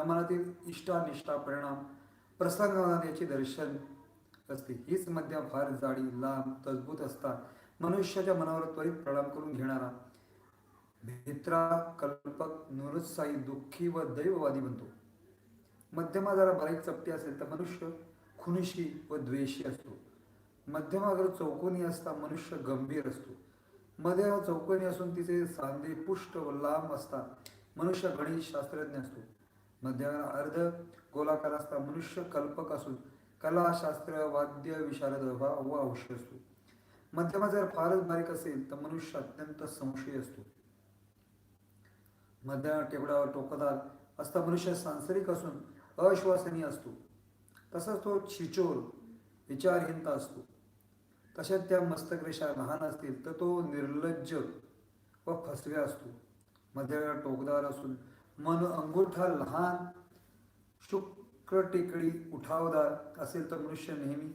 मनातील इष्टानिष्टा परिणाम प्रसंगाने याचे दर्शन असते. हीच मध्यम फार जाडी लांब तजबूत असता मनुष्याच्या मनावर त्वरित परिणाम करून घेणारा भित्रा कल्पक निरुत्साही दुःखी व दैववादी बनतो. मध्यमा जरा बारीक चपटी असेल तर मनुष्य खुनशी व द्वेषी असतो. मध्यमा जर चौकोनी असता मनुष्य गंभीर असतो. मध्यमा चौकोनी असून तिचे सांधे पुष्ट व लांब असता मनुष्य गणित शास्त्रज्ञ असतो. मध्यमा अर्ध गोलाकार असता मनुष्य कल्पक असून कला शास्त्र वाद्य विशारद व औषध असतो. मध्यमा जर फारच बारीक असेल तर मनुष्य अत्यंत संशयी असतो. मध्यमा टेबडावर टोकदार असता मनुष्य सांसारिक असून अश्वासनीय असतो. तसाच तो छिचोर विचारहीनता असतो. तशात त्या मस्तकरेषा लहान असतील तर तो निर्लज्ज व फसव्या असतो. मध्यमा टोकदार असून मन अंगुठा लहान शुक्र टेकडी उठावदार असेल तर मनुष्य नेहमी